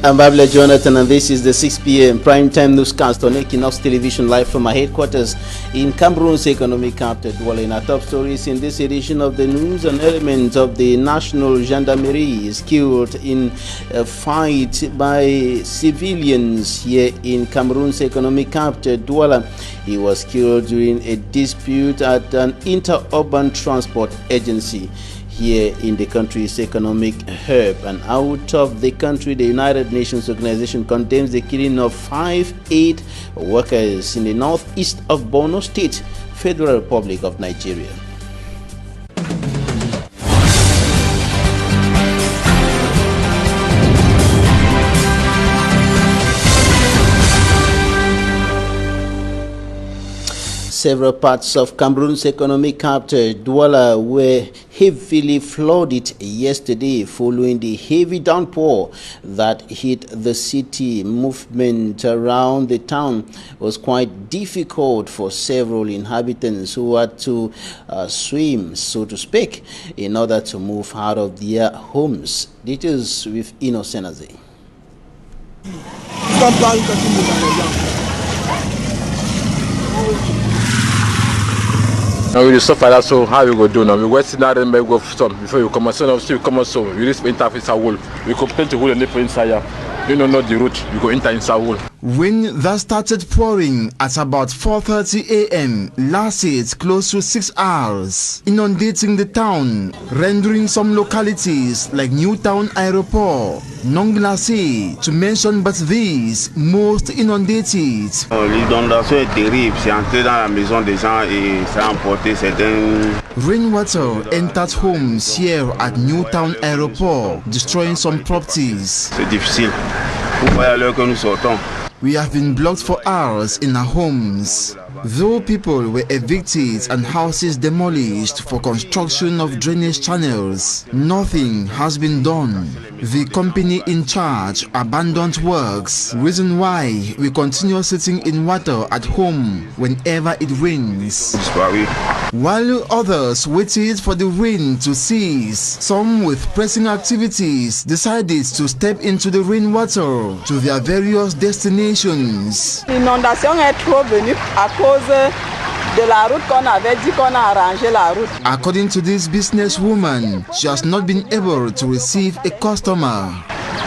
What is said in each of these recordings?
I'm Babla Jonathan, and this is the 6 p.m. primetime newscast on Équinoxe Television, live from our headquarters in Cameroon's economic capital. Dwelling our top stories in this edition of the news, an element of the National Gendarmerie is killed in a fight by civilians here in Cameroon's economic capital, Douala. He was killed during a dispute at an interurban transport agency here in the country's economic hub. And out of the country, the United Nations Organization condemns the killing of 5 aid workers in the northeast of Borno State, Federal Republic of Nigeria. Several parts of Cameroon's economic capital, Douala, were heavily flooded yesterday following the heavy downpour that hit the city. Movement around the town was quite difficult for several inhabitants who had to swim, so to speak, in order to move out of their homes. Details with Équinoxe Tv. Now we suffer that, so how we go do now? We wait till that and go for some before you come. So now still come so we just interface a wall. We complain to wall and for inside. You know not the route. We go enter inside wall. Rain that started pouring at about 4:30 a.m. lasted close to 6 hours, inundating the town, rendering some localities like Newtown Aéroport, Nonglacé, to mention but these, most inundated. L'inondation est terrible, c'est entré dans la maison des gens et ça a emporté certains. Rainwater entered homes here at Newtown Aéroport, destroying some properties. C'est difficile. Pourquoi à l'heure que nous sortons? We have been blocked for hours in our homes. Though people were evicted and houses demolished for construction of drainage channels, nothing has been done. The company in charge abandoned works, reason why we continue sitting in water at home whenever it rains. While others waited for the rain to cease, some with pressing activities decided to step into the rainwater to their various destinations. L'inondation est trop venue à cause de la route qu'on avait dit qu'on a arrangé la route. According to this businesswoman, she has not been able to receive a customer.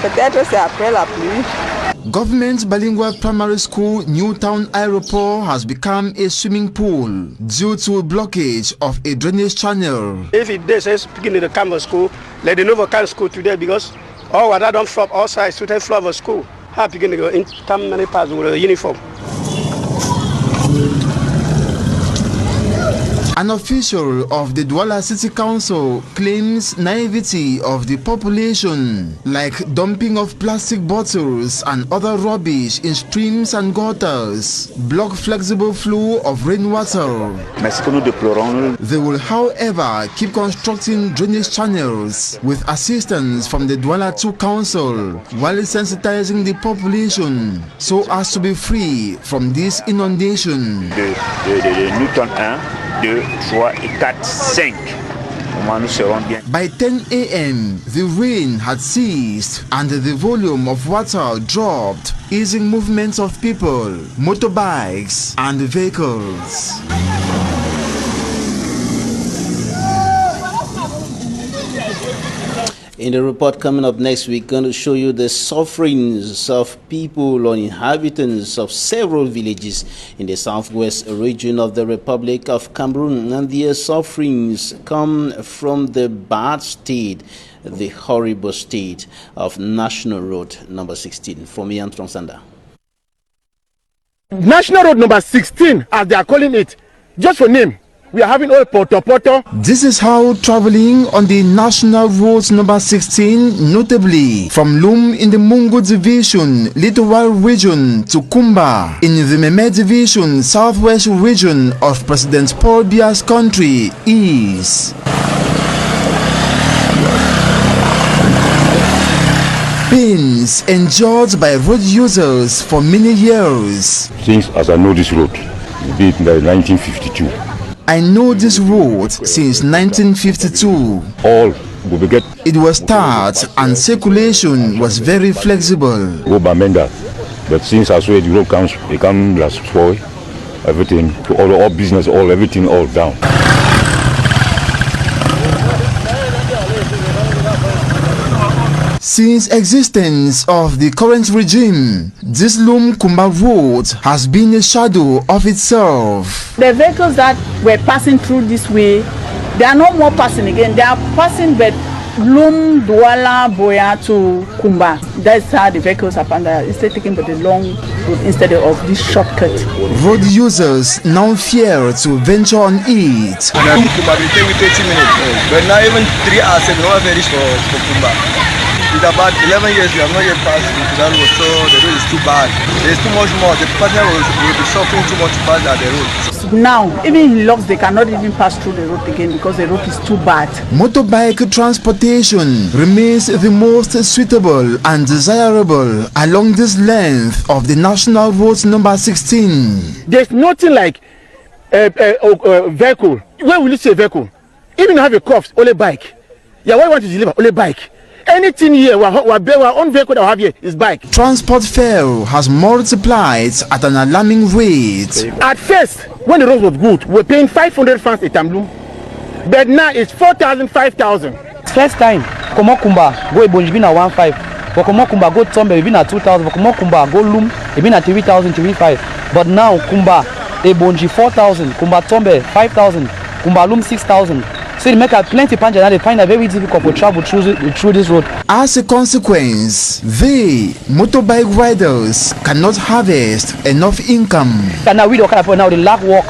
Peut-être c'est après la pluie. Government bilingual primary school Newtown Aéroport has become a swimming pool due to a blockage of a drainage channel. If it is beginning to come to school, let the new kind of school today because all water don't flop outside, students flood of school. How beginning to go in come many parts with a uniform. An official of the Douala City Council claims naivety of the population, like dumping of plastic bottles and other rubbish in streams and gutters, block flexible flow of rainwater. They will, however, keep constructing drainage channels with assistance from the Douala 2 Council while sensitizing the population so as to be free from this inundation. Newton 1. 2, 3 et 4, 5. Nous serons bien. By 10 a.m., the rain had ceased and the volume of water dropped, easing movements of people, motorbikes, and vehicles. In the report coming up next week, we're going to show you the sufferings of people or inhabitants of several villages in the southwest region of the Republic of Cameroon. And their sufferings come from the bad state, the horrible state of National Road number 16. From Ian Tronsanda. National Road number 16, as they are calling it, just for name. We are having all poto. This is how traveling on the National Road number 16, notably from Lum in the Mungo Division, Littoral Region to Kumba in the Meme Division, Southwest Region of President Paul Biya's country is. Pains endured by road users for many years. Since as I know this road, be it in 1952. I know this road since 1952. All we will get. It was tight and circulation was very flexible. Go by Menda. But since I swear the road comes, it comes last spoil everything, all business, everything all down. Since existence of the current regime, this Lum Kumba road has been a shadow of itself. The vehicles that were passing through this way, they are no more passing again. They are passing but Lum, Douala, Boya to Kumba. That's how the vehicles are passing. Instead taking but the long road instead of this shortcut. Road users now fear to venture on it. Kumba will take me 30 minutes, but now even 3 hours, we don't have ready for Kumba. With about 11 years, we have not yet passed into that road, so the road is too bad. There is too much more. The partner will be suffering too much to pass that the road. Now, even in locks, they cannot even pass through the road again because the road is too bad. Motorbike transportation remains the most suitable and desirable along this length of the National Road number 16. There's nothing like a vehicle. Where will you say vehicle? Even have a corpse, only bike. Yeah, what you want to deliver? Only bike. Anything here, our own vehicle that we have here is bike. Transport fare has multiplied at an alarming rate. At first, when the road was good, we were paying 500 francs a tamlu. But now it's 4,000, 5,000. First time, Komo Kumba, go Ebonji, been at 1,500. For Komo Kumba, go Tombe, been at 2,000. For Komo Kumba, go Lum, been at 3,000, 3,500. But now, Kumba, Ebonji, 4,000. Kumba Tombe, 5,000. Kumba Lum, 6,000. So they make a plenty of punches and they find it very difficult to travel through this road. As a consequence, they, motorbike riders, cannot harvest enough income. And now we don't kind of now the lack work.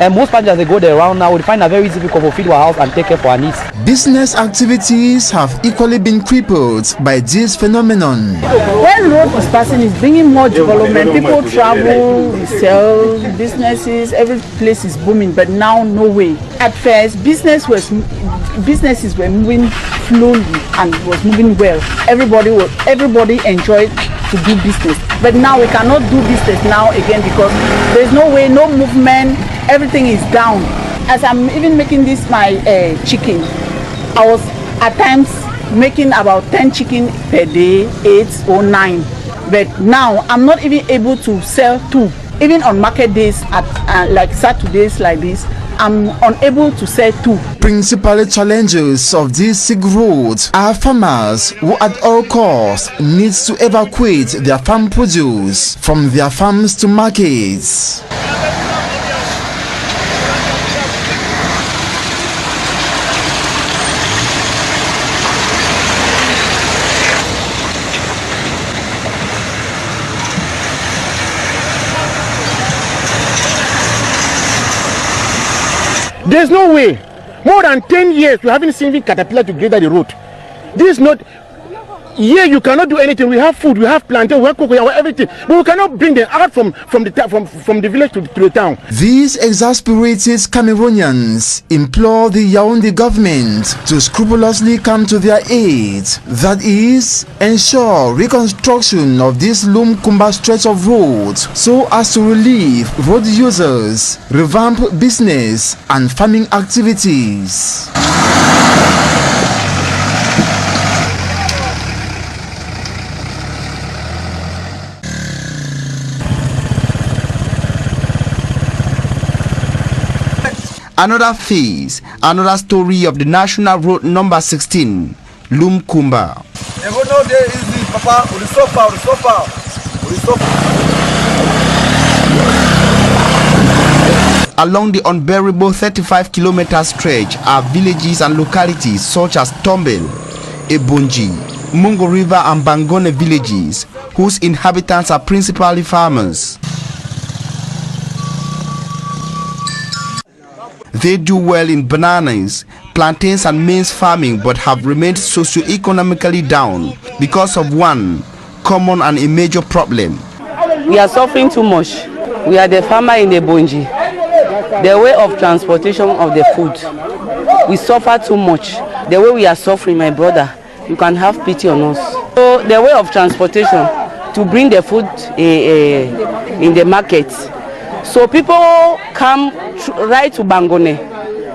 And most passengers they go there around now, we find it very difficult to feed our house and take care for our needs. Business activities have equally been crippled by this phenomenon. When road is passing, it's bringing more development. People travel, we sell, businesses, every place is booming. But now, no way. At first, businesses were moving slowly and was moving well. Everybody enjoyed to do business. But now we cannot do business now again because there's no way, no movement. Everything is down. As I'm even making this my chicken, I was at times making about 10 chicken per day, 8 or 9. But now I'm not even able to sell 2. Even on market days, at like Saturdays like this, I'm unable to sell 2. Principal challenges of this sick road are farmers who at all costs need to evacuate their farm produce from their farms to markets. There's no way. More than 10 years, we haven't seen caterpillar to grade the road. This is not. Here you cannot do anything. We have food, we have plantain, we have cocoa, we have everything, but we cannot bring them out from the village to the town. These exasperated Cameroonians implore the Yaoundé government to scrupulously come to their aid. That is, ensure reconstruction of this Lum Kumba stretch of road so as to relieve road users, revamp business and farming activities. Another phase, another story of the National Road number 16, Lum Kumba. Along the unbearable 35-kilometer stretch are villages and localities such as Tombel, Ebonji, Mungo River and Bangone villages, whose inhabitants are principally farmers. They do well in bananas, plantains and maize farming, but have remained socio-economically down because of one common and a major problem. We are suffering too much. We are the farmer in the Ebonji. The way of transportation of the food, we suffer too much. The way we are suffering, my brother, you can have pity on us. So the way of transportation to bring the food in the market. So people come right to Bangone.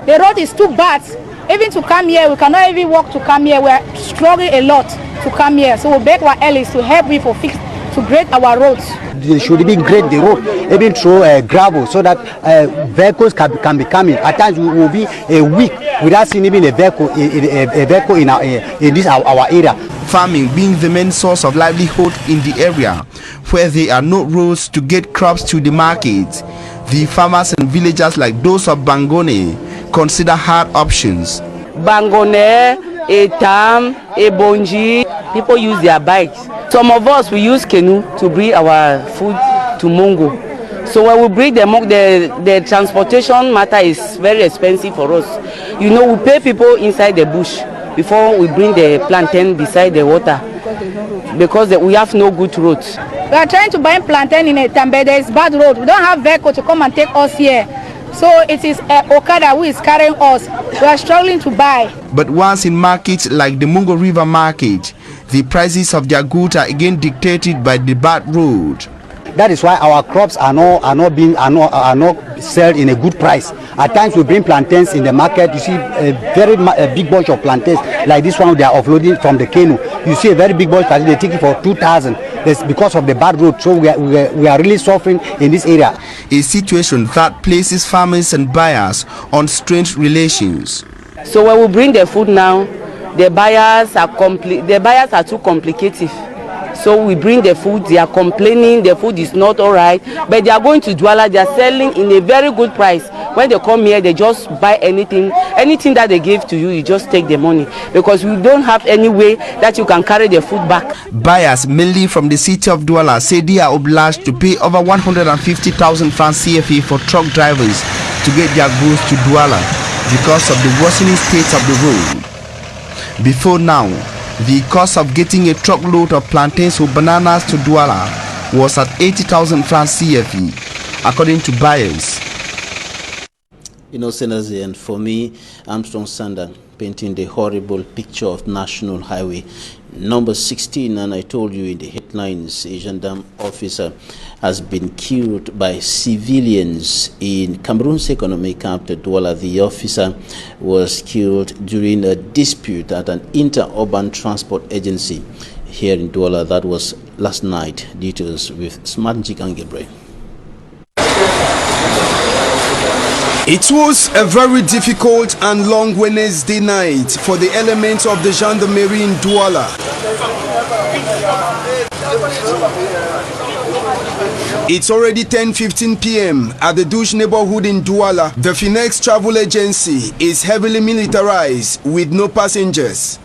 The road is too bad. Even to come here, we cannot even walk to come here. We are struggling a lot to come here. So we beg our allies to help me to grade our roads. They should even grade the road, even through gravel, so that vehicles can be coming. At times we will be a week without seeing even a vehicle in this our area. Farming being the main source of livelihood in the area, where there are no roads to get crops to the market, the farmers and villagers like those of Bangone consider hard options. Bangone, Etam, Ebonji, people use their bikes. Some of us, we use canoe to bring our food to Mongo. So when we bring the transportation matter is very expensive for us. You know, we pay people inside the bush before we bring the plantain beside the water, because we have no good roads. We are trying to buy plantain in Etam, but there is bad road. We don't have vehicle to come and take us here. So it is Okada who is carrying us. We are struggling to buy. But once in markets like the Mungo River market, the prices of their goods are again dictated by the bad road. That is why our crops are not sold in a good price. At times we bring plantains in the market. You see a big bunch of plantains like this one they are offloading from the canoe. You see a very big bunch, they take it for 2,000. That's because of the bad road. So we are really suffering in this area. A situation that places farmers and buyers on strained relations. So when we bring the food now, the buyers are too complicated. So we bring the food, they are complaining the food is not all right, but they are going to Douala, they are selling in a very good price. When they come here, they just buy anything that they give to you, you just take the money, because we don't have any way that you can carry the food back. Buyers, mainly from the city of Douala, say they are obliged to pay over 150,000 francs CFA for truck drivers to get their goods to Douala because of the worsening state of the road. Before now, the cost of getting a truckload of plantains or bananas to Douala was at 80,000 francs CFA, according to buyers. And for me, Armstrong Sander painting the horrible picture of National Highway number 16, and I told you in the headlines, a gendarme officer has been killed by civilians in Cameroon's economic capital, Douala. The officer was killed during a dispute at an interurban transport agency here in Douala. That was last night. Details with Smart Jikangebre. It was a very difficult and long Wednesday night for the elements of the gendarmerie in Douala. It's already 10:15 p.m. at the Douche neighborhood in Douala. The Équinoxe travel agency is heavily militarized with no passengers.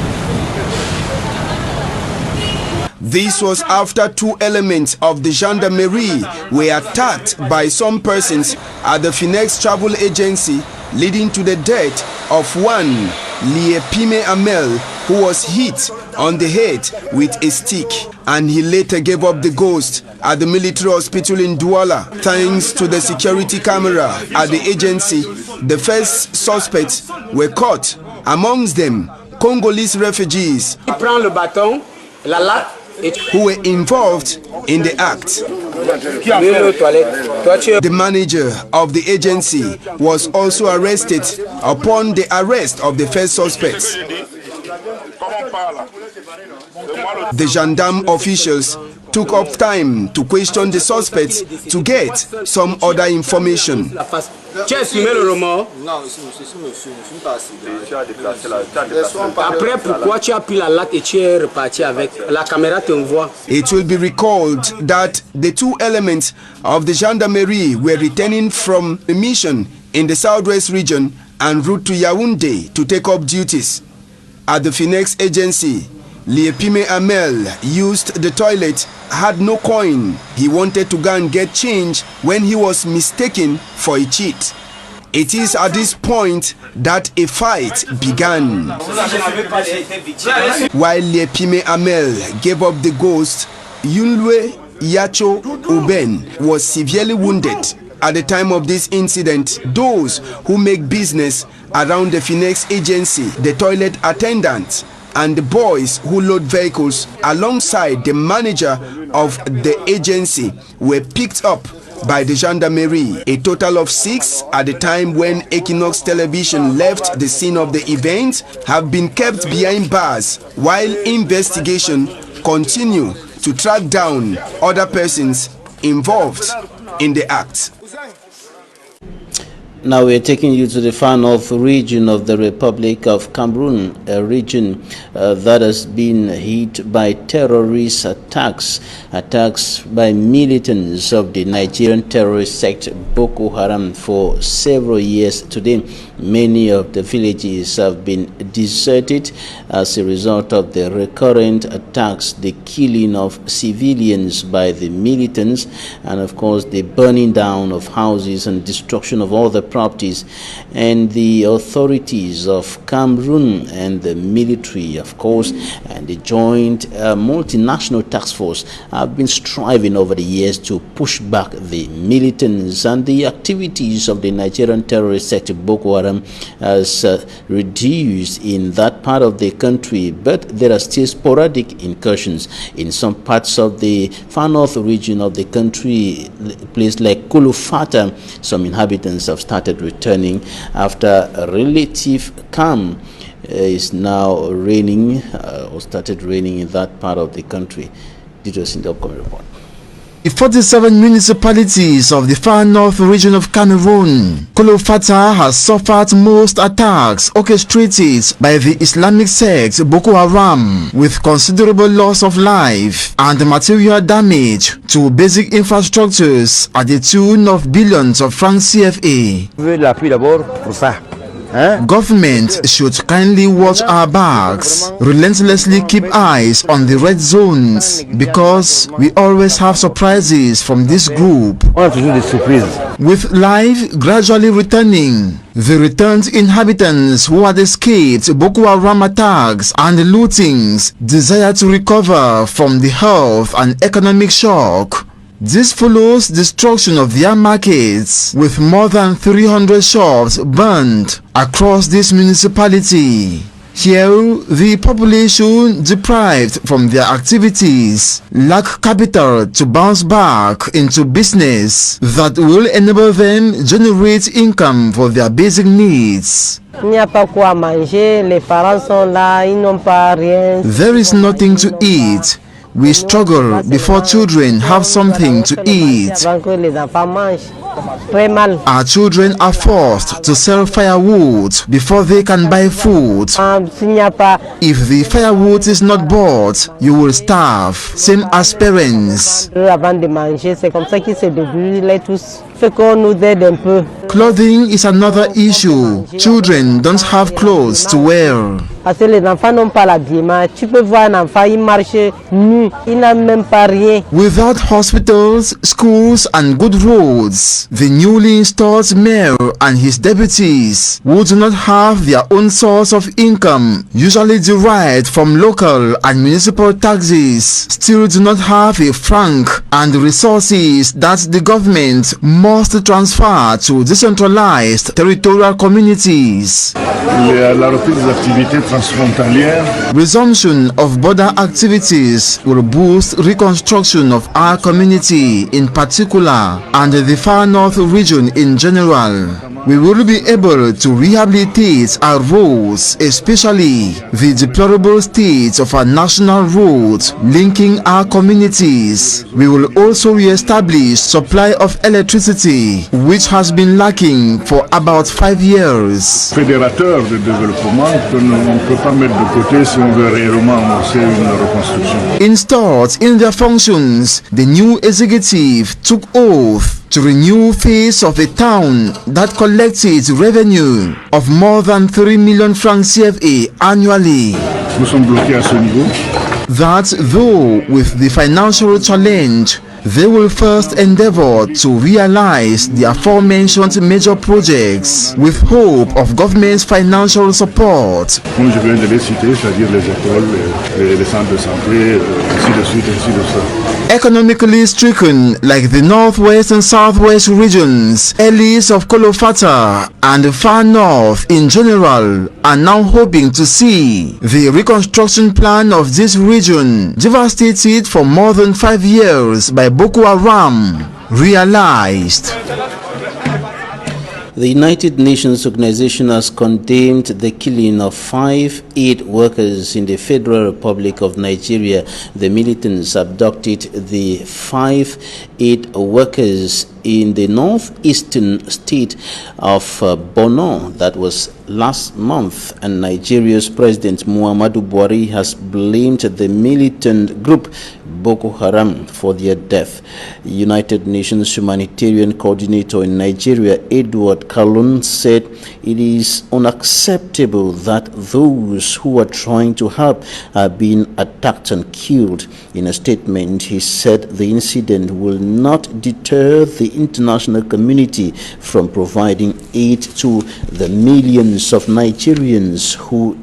This was after two elements of the gendarmerie were attacked by some persons at the Équinoxe travel agency, leading to the death of one, Liepime Amel, who was hit on the head with a stick, and he later gave up the ghost at the military hospital in Douala. Thanks to the security camera at the agency, the first suspects were caught. Amongst them, Congolese refugees who were involved in the act. The manager of the agency was also arrested upon the arrest of the first suspects. The gendarme officials took up time to question the suspects to get some other information. It will be recalled that the two elements of the gendarmerie were returning from a mission in the southwest region en route to Yaoundé to take up duties. At the Équinoxe agency, Liepime Amel used the toilet, had no coin. He wanted to go and get change when he was mistaken for a cheat. It is at this point that a fight began. While Liepime Amel gave up the ghost, Yunlwe Yacho Uben was severely wounded. At the time of this incident, those who make business around the Équinoxe agency, the toilet attendants, and the boys who load vehicles alongside the manager of the agency were picked up by the gendarmerie. A total of 6 at the time when Équinoxe Television left the scene of the event have been kept behind bars while investigation continue to track down other persons involved in the act. Now we are taking you to the far north region of the Republic of Cameroon, a region that has been hit by terrorist attacks by militants of the Nigerian terrorist sect Boko Haram for several years. Today, many of the villages have been deserted as a result of the recurrent attacks, the killing of civilians by the militants, and of course the burning down of houses and destruction of all the properties. And the authorities of Cameroon and the military, of course, and the joint multinational task force have been striving over the years to push back the militants, and the activities of the Nigerian terrorist sector Boko Haram has reduced in that part of the country, but there are still sporadic incursions in some parts of the far north region of the country. A place like Kulufata, some inhabitants have started returning after a relative calm is now raining or started raining in that part of the country. Details in the upcoming report. The 47 municipalities of the far north region of Cameroon, Kulufata has suffered most attacks orchestrated by the Islamic sect Boko Haram, with considerable loss of life and material damage to basic infrastructures at the tune of billions of francs CFA. Government should kindly watch our backs, relentlessly keep eyes on the red zones, because we always have surprises from this group. With life gradually returning, the returned inhabitants who had escaped Boko Haram attacks and lootings desire to recover from the health and economic shock. This follows destruction of their markets, with more than 300 shops burned across this municipality. Here, the population, deprived from their activities, lack capital to bounce back into business that will enable them generate income for their basic needs. There is nothing to eat. We struggle before children have something to eat. Our children are forced to sell firewood before they can buy food. If the firewood is not bought, you will starve, same as parents. Clothing is another issue. Children don't have clothes to wear. Without hospitals, schools and good roads, the newly installed mayor and his deputies, who do not have their own source of income, usually derived from local and municipal taxes, still do not have a franc and resources that the government must transfer to decentralized territorial communities. Resumption of border activities will boost reconstruction of our community in particular and the far north region in general. We will be able to rehabilitate our roads, especially the deplorable state of our national roads linking our communities. We will also re-establish supply of electricity, which has been lacking for about 5 years. Fédérateur de développement que l'on ne peut pas mettre de côté si on veut réellement amorcer une reconstruction. Installed in their functions, the new executive took oath to renew face of a town that collected revenue of more than 3 million francs CFA annually. Nous sommes bloqués à ce niveau. That though with the financial challenge, they will first endeavor to realize the aforementioned major projects with hope of government's financial support. Comme je viens de les citer, c'est-à-dire les écoles, les centres de santé, ainsi de suite, ainsi de suite. Economically stricken like the northwest and southwest regions, elites of Kulufata and the far north in general are now hoping to see the reconstruction plan of this region, devastated for more than 5 years by Boko Haram realized. The United Nations organization has condemned the killing of 5 aid workers in the Federal Republic of Nigeria. The militants abducted the 5 aid workers in the northeastern state of Borno. That was last month, and Nigeria's President Muhammadu Buhari has blamed the militant group Boko Haram for their death. United Nations humanitarian coordinator in Nigeria, Edward Kalun, said it is unacceptable that those who are trying to help are being attacked and killed. In a statement, he said the incident will not deter the international community from providing aid to the millions of Nigerians who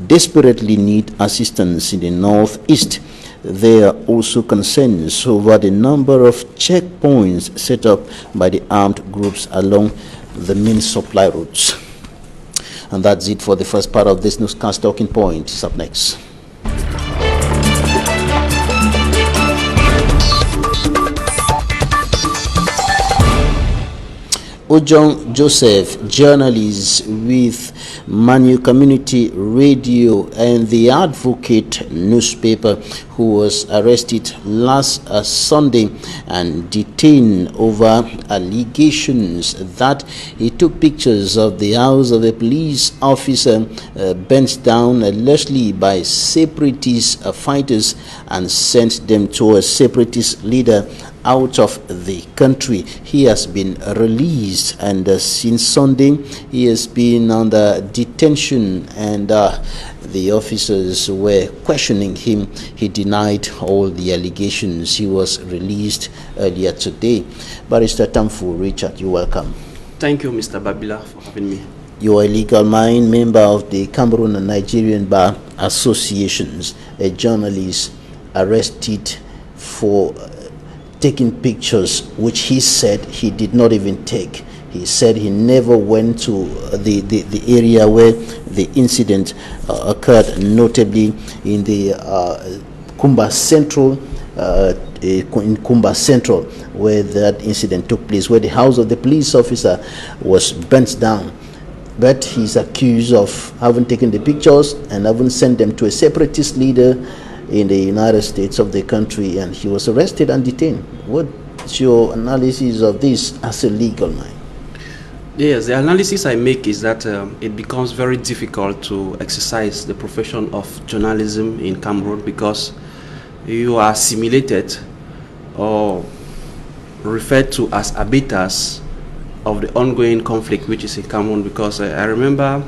desperately need assistance in the northeast. There are also concerns over the number of checkpoints set up by the armed groups along the main supply routes. And that's it for the first part of this newscast. Talking Point is up next. Ojong Joseph, journalist with Manu Community Radio and the Advocate newspaper, who was arrested last Sunday and detained over allegations that he took pictures of the house of a police officer burnt down allegedly by separatist fighters and sent them to a separatist leader out of the country. He has been released, and since Sunday he has been under detention, and the officers were questioning him. He denied all the allegations. He was released earlier today. Barrister Tamfu Richard, you're welcome. Thank you, Mr. Babila, for having me. You are a legal mind, member of the Cameroon and Nigerian Bar Associations, a journalist arrested for taking pictures which he said he did not even take. He said he never went to the area where the incident occurred, notably in the Kumba Central, in Kumba Central, where that incident took place, where the house of the police officer was burnt down. But he's accused of having taken the pictures and having sent them to a separatist leader in the United States of the country, and he was arrested and detained. What's your analysis of this as a legal mind? Yes, the analysis I make is that it becomes very difficult to exercise the profession of journalism in Cameroon because you are assimilated or referred to as abettors of the ongoing conflict which is in Cameroon, because I remember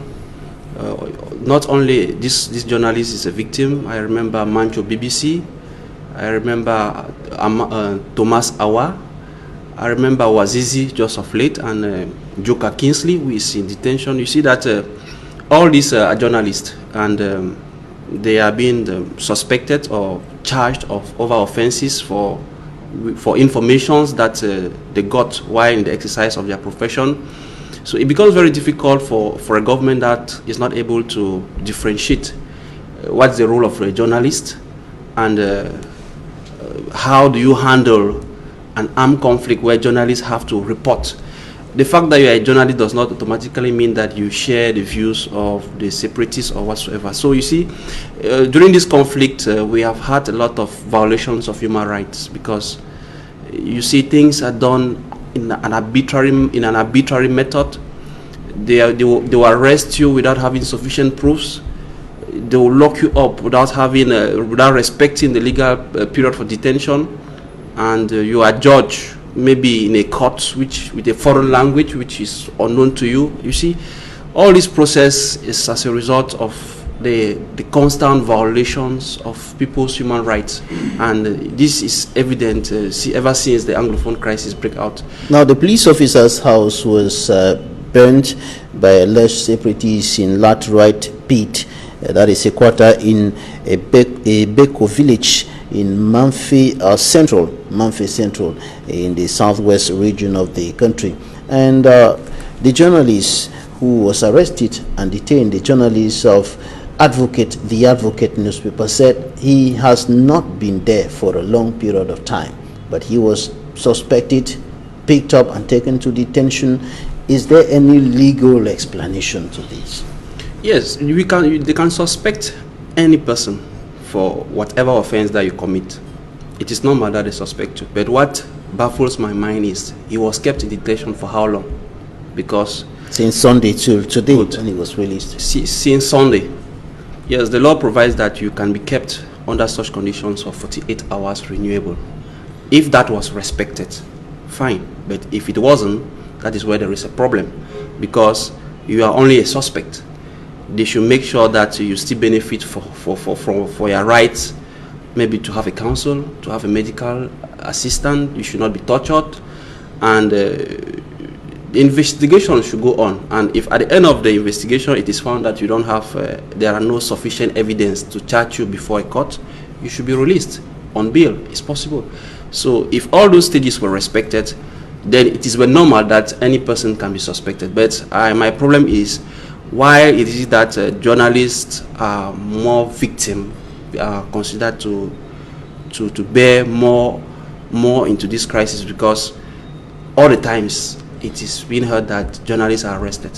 not only this journalist is a victim. I remember Mancho BBC, I remember Thomas Awa, I remember Wazizi just of late, and Joka Kingsley, who is in detention. You see that all these are journalists, and they are being suspected or charged of over offenses for informations that they got while in the exercise of their profession. So it becomes very difficult for a government that is not able to differentiate what's the role of a journalist and how do you handle an armed conflict where journalists have to report. The fact that you are a journalist does not automatically mean that you share the views of the separatists or whatsoever. So you see, during this conflict, we have had a lot of violations of human rights, because you see things are done in an arbitrary method. They will arrest you without having sufficient proofs. They will lock you up without respecting the legal period for detention, and you are judged maybe in a court with a foreign language which is unknown to you. You see, all this process is as a result of the constant violations of people's human rights, and this is evident ever since the Anglophone crisis break out. Now, the police officer's house was burnt by alleged separatists in Laterite Pit, that is a quarter in a Beko village in Mamfe Central, in the southwest region of the country. And the journalist who was arrested and detained, the journalist of the Advocate newspaper, said he has not been there for a long period of time. but he was suspected, picked up and taken to detention. Is there any legal explanation to this? Yes, they can suspect any person for whatever offense that you commit. It is normal that they suspect you. But what baffles my mind is he was kept in detention for how long? Because since Sunday till today when he was released. Since Sunday. Yes, the law provides that you can be kept under such conditions for 48 hours renewable. If that was respected, fine. But if it wasn't, that is where there is a problem, because you are only a suspect. They should make sure that you still benefit for your rights, maybe to have a counsel, to have a medical assistant. You should not be tortured, and the investigation should go on. And if at the end of the investigation it is found that you don't have, there are no sufficient evidence to charge you before a court, you should be released on bail. It's possible. So if all those stages were respected, then it is well normal that any person can be suspected. But my problem is, why it is that journalists are more victim, are considered to bear more into this crisis, because all the times it is being heard that journalists are arrested.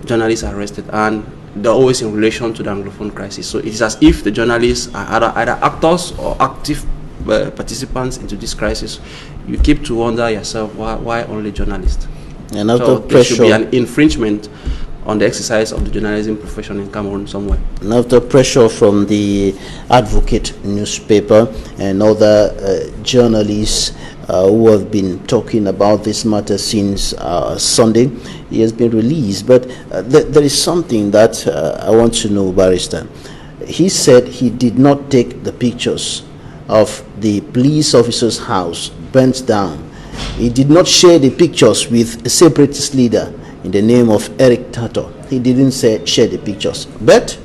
Journalists are arrested, and they're always in relation to the Anglophone crisis. So it is as if the journalists are either actors or active participants into this crisis. You keep to wonder yourself, why only journalists? And after so pressure, there should be an infringement on the exercise of the journalism profession in Cameroon somewhere. And after pressure from the Advocate newspaper and other journalists who have been talking about this matter since Sunday, he has been released. But there is something that I want to know, Barrister. He said he did not take the pictures of the police officer's house burnt down. He did not share the pictures with a separatist leader in the name of Eric Tato. He didn't share the pictures. But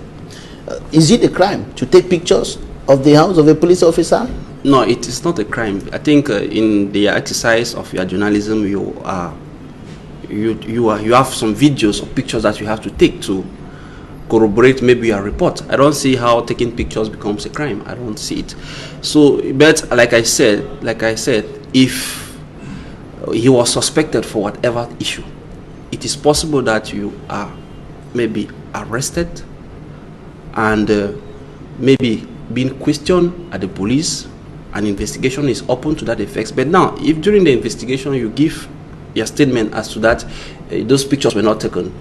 is it a crime to take pictures of the house of a police officer? No, it is not a crime. I think in the exercise of your journalism, you have some videos or pictures that you have to take to corroborate maybe your report. I don't see how taking pictures becomes a crime. I don't see it. So, but like I said, if he was suspected for whatever issue, it is possible that you are maybe arrested and maybe being questioned at the police. An investigation is open to that effect. But now, if during the investigation you give your statement as to that those pictures were not taken,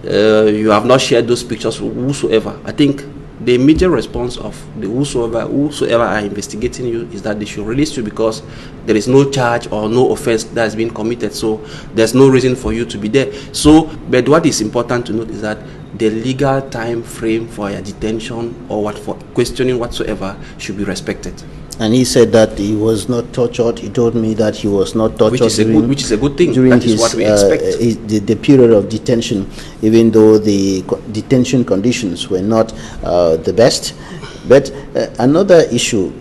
you have not shared those pictures with whosoever, I think the immediate response of the whosoever are investigating you is that they should release you, because there is no charge or no offense that has been committed, so there's no reason for you to be there. So, but what is important to note is that the legal time frame for your detention or for questioning whatsoever should be respected. And he said that he was not tortured. He told me that he was not tortured, which is a good thing. During that is what we expect. The period of detention, even though the detention conditions were not the best. But another issue,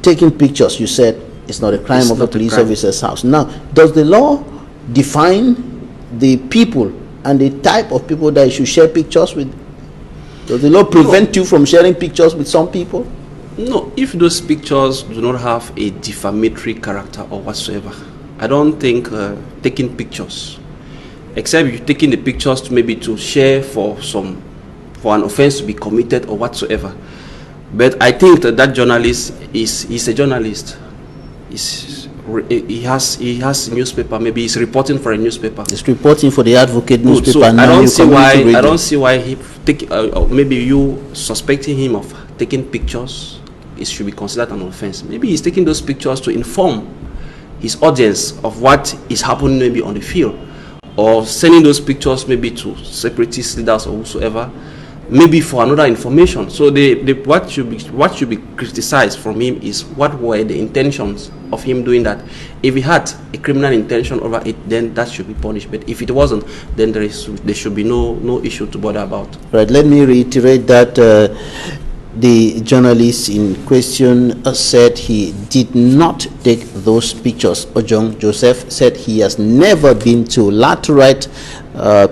taking pictures, you said it's not a crime of a police officer's house. Now, does the law define the people and the type of people that you should share pictures with? Does the law prevent you from sharing pictures with some people? No, if those pictures do not have a defamatory character or whatsoever, I don't think taking pictures, except you're taking the pictures to maybe to share for an offense to be committed or whatsoever. But I think that journalist is a journalist. He has a newspaper. Maybe he's reporting for a newspaper. He's reporting for the Advocate newspaper. So I don't see why he take. Maybe you suspecting him of taking pictures, it should be considered an offense. Maybe he's taking those pictures to inform his audience of what is happening maybe on the field, or sending those pictures maybe to separatist leaders or whosoever, maybe for another information. So what should be criticized from him is what were the intentions of him doing that. If he had a criminal intention over it, then that should be punished. But if it wasn't, then there should be no issue to bother about. Right. Let me reiterate that the journalist in question said he did not take those pictures. Ojong Joseph said he has never been to Laterite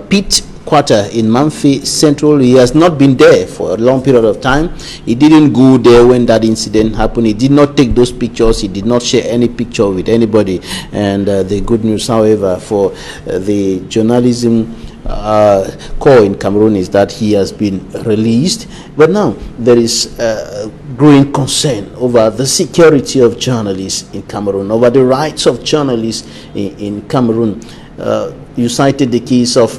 Pit quarter in Mamfe Central. He has not been there for a long period of time. He didn't go there when that incident happened. He did not take those pictures. He did not share any picture with anybody. And the good news, however, for the journalism core in Cameroon is that he has been released. But now there is growing concern over the security of journalists in Cameroon, over the rights of journalists in Cameroon. You cited the case of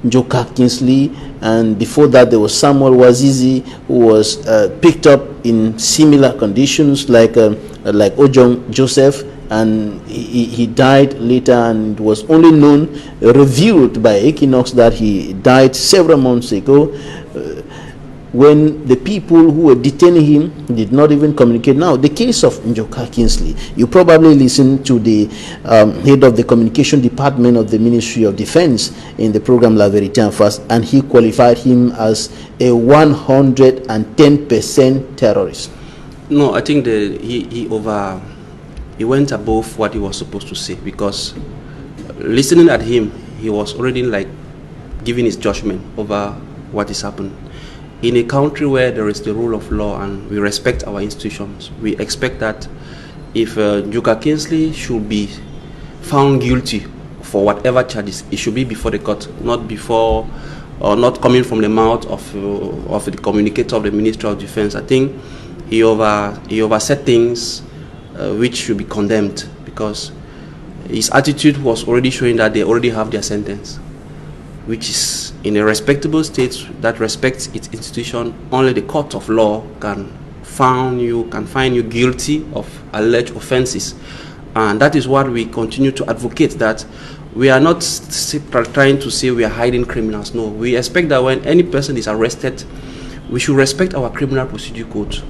Njoka Kingsley, and before that there was Samuel Wazizi, who was picked up in similar conditions like Ojong Joseph, and he died later, and it was only revealed by Équinoxe that he died several months ago, when the people who were detaining him did not even communicate. Now, the case of Njoka Kingsley, you probably listened to the head of the communication department of the Ministry of Defense in the program La Vérité en Face, and he qualified him as a 110% terrorist. No, I think he went above what he was supposed to say, because listening at him, he was already like giving his judgment over what is happening. In a country where there is the rule of law and we respect our institutions, we expect that if Njoka Kingsley should be found guilty for whatever charges, it should be before the court, not before or not coming from the mouth of the communicator of the Ministry of Defense. I think he oversaid things which should be condemned, because his attitude was already showing that they already have their sentence, which is in a respectable state that respects its institution. Only the court of law can find you guilty of alleged offenses, and that is what we continue to advocate. That we are not trying to say we are hiding criminals. No, we expect that when any person is arrested, we should respect our criminal procedure code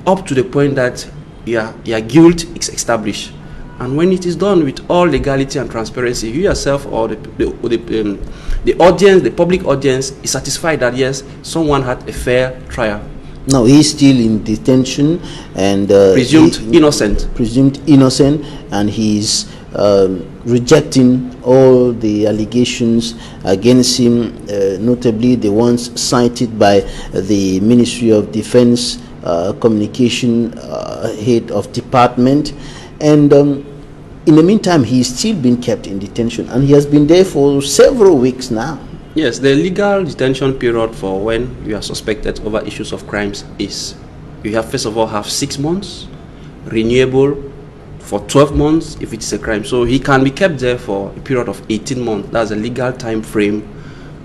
up to the point that your guilt is established. And when it is done with all legality and transparency, you yourself or the audience, the public audience, is satisfied that yes, someone had a fair trial. Now he's still in detention and presumed innocent. Presumed innocent, and he's rejecting all the allegations against him, notably the ones cited by the Ministry of Defense communication head of department. And in the meantime, he's still been kept in detention, and he has been there for several weeks now. Yes, the legal detention period for when you are suspected over issues of crimes is, you have first of all have 6 months, renewable for 12 months if it is a crime. So he can be kept there for a period of 18 months. That's a legal time frame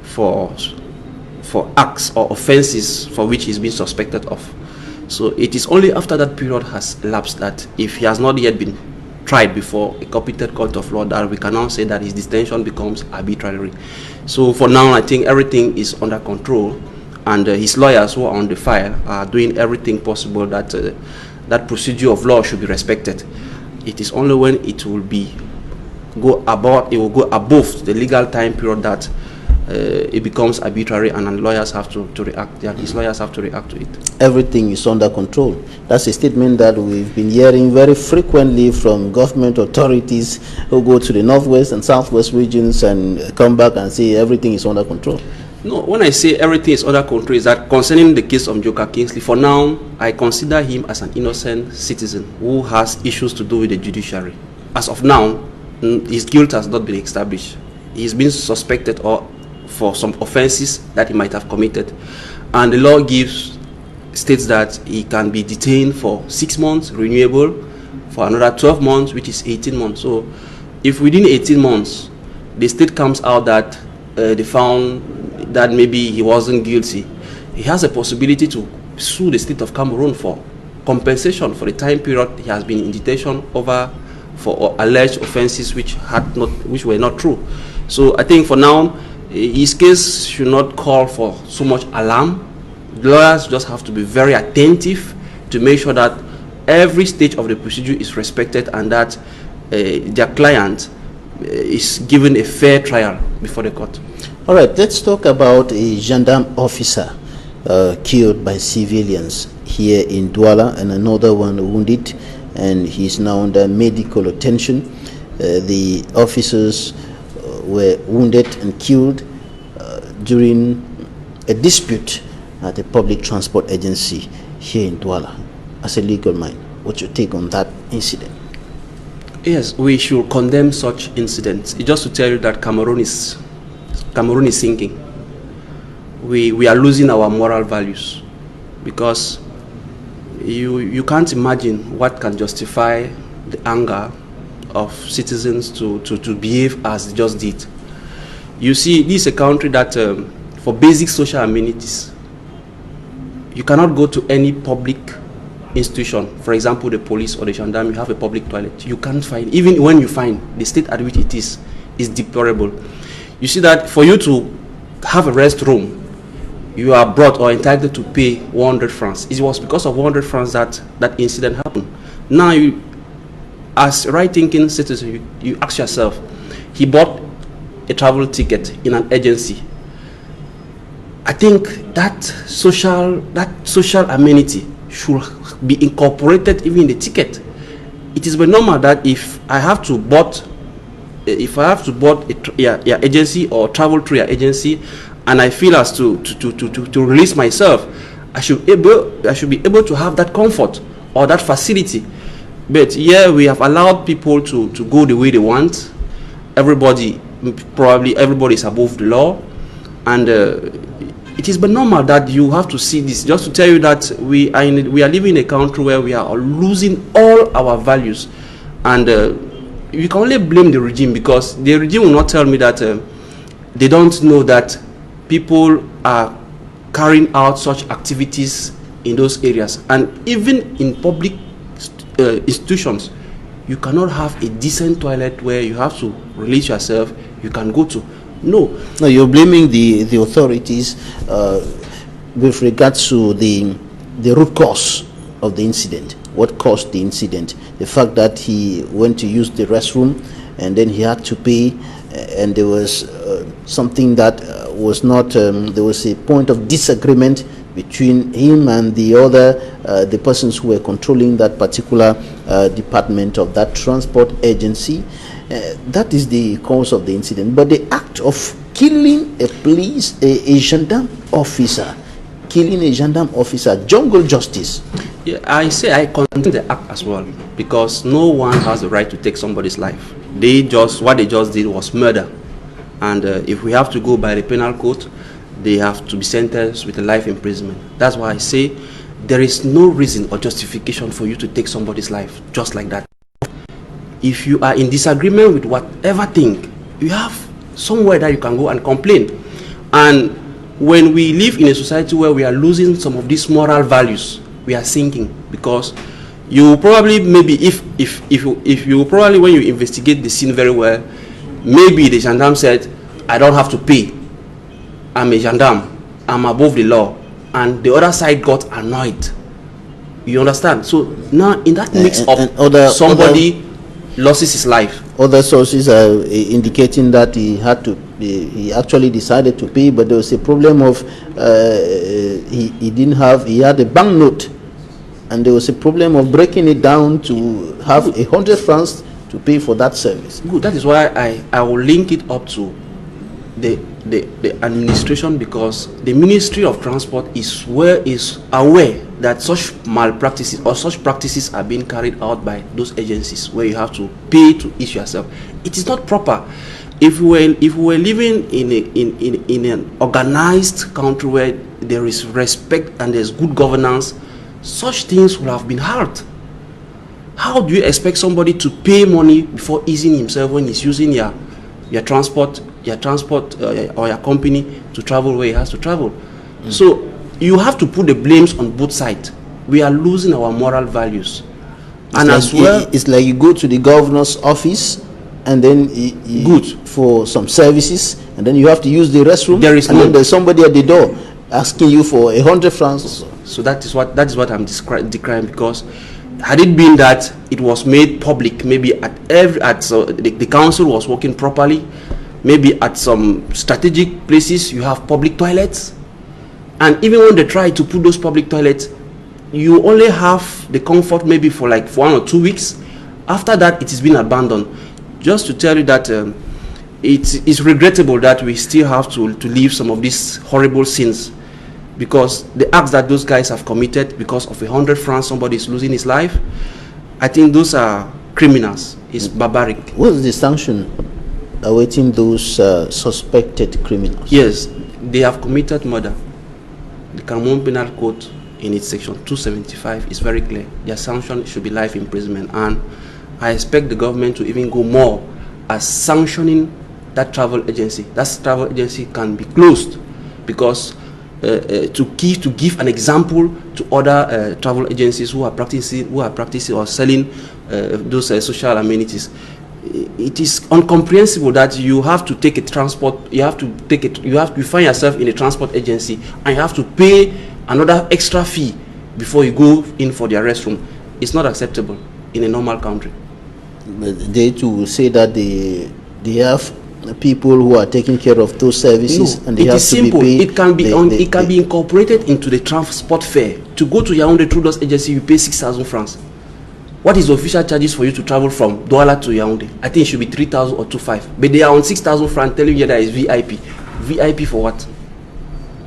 for acts or offenses for which he's been suspected of. So it is only after that period has elapsed that, if he has not yet been tried before a competent court of law, that we can now say that his detention becomes arbitrary. So for now, I think everything is under control, and his lawyers who are on the file are doing everything possible that that procedure of law should be respected. It is only when it will go above the legal time period that it becomes arbitrary, and lawyers have to react. His lawyers have to react to it. Everything is under control. That's a statement that we've been hearing very frequently from government authorities who go to the northwest and southwest regions and come back and say everything is under control. No, when I say everything is under control, is that concerning the case of Njoka Kingsley, for now, I consider him as an innocent citizen who has issues to do with the judiciary. As of now, his guilt has not been established. He's been suspected for some offenses that he might have committed, and the law states that he can be detained for 6 months, renewable for another 12 months, which is 18 months. So if within 18 months the state comes out that they found that maybe he wasn't guilty, he has a possibility to sue the state of Cameroon for compensation for the time period he has been in detention over for alleged offenses which were not true. So I think for now, his case should not call for so much alarm. Lawyers just have to be very attentive to make sure that every stage of the procedure is respected, and that their client is given a fair trial before the court. All right, let's talk about a gendarme officer killed by civilians here in Douala, and another one wounded, and he's now under medical attention. The officers were wounded and killed during a dispute at a public transport agency here in Douala. As a legal mind, what's your take on that incident? Yes, we should condemn such incidents. It's just to tell you that Cameroon is sinking. We are losing our moral values, because you can't imagine what can justify the anger of citizens to behave as they just did. You see, this is a country that for basic social amenities, you cannot go to any public institution, for example the police or the gendarme, you have a public toilet, you can't find, even when you find, the state at which it is deplorable. You see that for you to have a restroom, you are brought or entitled to pay 100 francs. It was because of 100 francs that incident happened. Now you, as right thinking citizen, you ask yourself, he bought a travel ticket in an agency. I think that social amenity should be incorporated even in the ticket. It is very normal that if I have to board your agency or travel through your agency, and I feel as to release myself, I should be able to have that comfort or that facility. But here we have allowed people to go the way they want. Everybody is above the law, and it is but normal that you have to see this. Just to tell you that we are living in a country where we are losing all our values, and you can only blame the regime, because the regime will not tell me that they don't know that people are carrying out such activities in those areas. And even in public institutions, you cannot have a decent toilet where you have to release yourself, you can go to. No, you're blaming the authorities with regards to the root cause of the incident. What caused the incident? The fact that he went to use the restroom and then he had to pay, and there was something that was not, there was a point of disagreement between him and the persons who were controlling that particular department of that transport agency. That is the cause of the incident. But the act of killing a gendarme officer, jungle justice. Yeah, I say I condemn the act as well, because no one has the right to take somebody's life. What they just did was murder, and if we have to go by the penal code, they have to be sentenced with a life imprisonment. That's why I say there is no reason or justification for you to take somebody's life just like that. If you are in disagreement with whatever thing, you have somewhere that you can go and complain. And when we live in a society where we are losing some of these moral values, we are sinking, because you probably, maybe if you probably, when you investigate the scene very well, maybe the gendarme said, I don't have to pay, I'm a gendarme, I'm above the law, and the other side got annoyed. You understand? So now in that mix up, somebody loses his life. Other sources are indicating that he actually decided to pay, but there was a problem of he had a banknote, and there was a problem of breaking it down to have 100 francs to pay for that service. Good. That is why I will link it up to the administration, because the Ministry of Transport is aware that such malpractices or such practices are being carried out by those agencies where you have to pay to issue yourself. It is not proper. If we were living in an organized country where there is respect and there's good governance, such things would have been hard. How do you expect somebody to pay money before easing himself when he's using your transport or your company to travel where he has to travel? So you have to put the blames on both sides. We are losing our moral values. It's like you go to the governor's office and then you for some services, and then you have to use the restroom. Then there's somebody at the door asking you for 100 francs or so. So that is what I'm decrying, because had it been that it was made public, maybe the council was working properly, maybe at some strategic places you have public toilets, and even when they try to put those public toilets, you only have the comfort maybe for like 1 or 2 weeks. After that, it has been abandoned. Just to tell you that it is regrettable that we still have to leave some of these horrible sins, because the acts that those guys have committed, because of 100 francs somebody is losing his life, I think those are criminals. It's barbaric. What is the sanction awaiting those suspected criminals? Yes, they have committed murder. The Cameroon Penal Code in its section 275 is very clear. Their sanction should be life imprisonment, and I expect the government to even go more as sanctioning that travel agency. That travel agency can be closed, because to give an example to other travel agencies who are practicing or selling those social amenities. It is incomprehensible that you have to take a transport, you find yourself in a transport agency and you have to pay another extra fee before you go in for their restroom. It's not acceptable in a normal country. They too say that they have people who are taking care of those services, and they have to be paid. It can be incorporated into the transport fare. To go to Yaoundé through those agencies, you pay 6,000 francs. What is the official charges for you to travel from Douala to Yaoundé? I think it should be 3,000 or 2,500. But they are on 6,000 francs telling you that is VIP. VIP for what?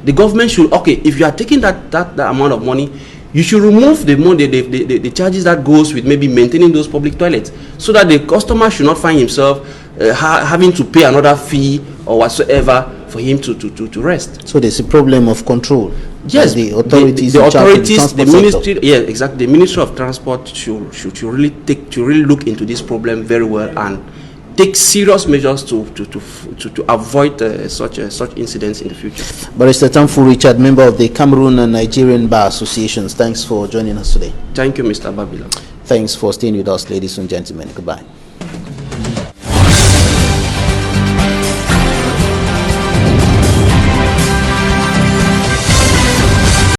The government should, okay, if you are taking that amount of money, you should remove the money, the charges that goes with maybe maintaining those public toilets, so that the customer should not find himself having to pay another fee or whatsoever for him to rest. So there's a problem of control. Yes, the authorities, the ministry, yeah, exactly. The Ministry of Transport should really look into this problem very well and take serious measures to avoid such incidents in the future. Barrister Tamfu Richard, member of the Cameroon and Nigerian Bar Associations, thanks for joining us today. Thank you, Mr. Babila. Thanks for staying with us, ladies and gentlemen. Goodbye.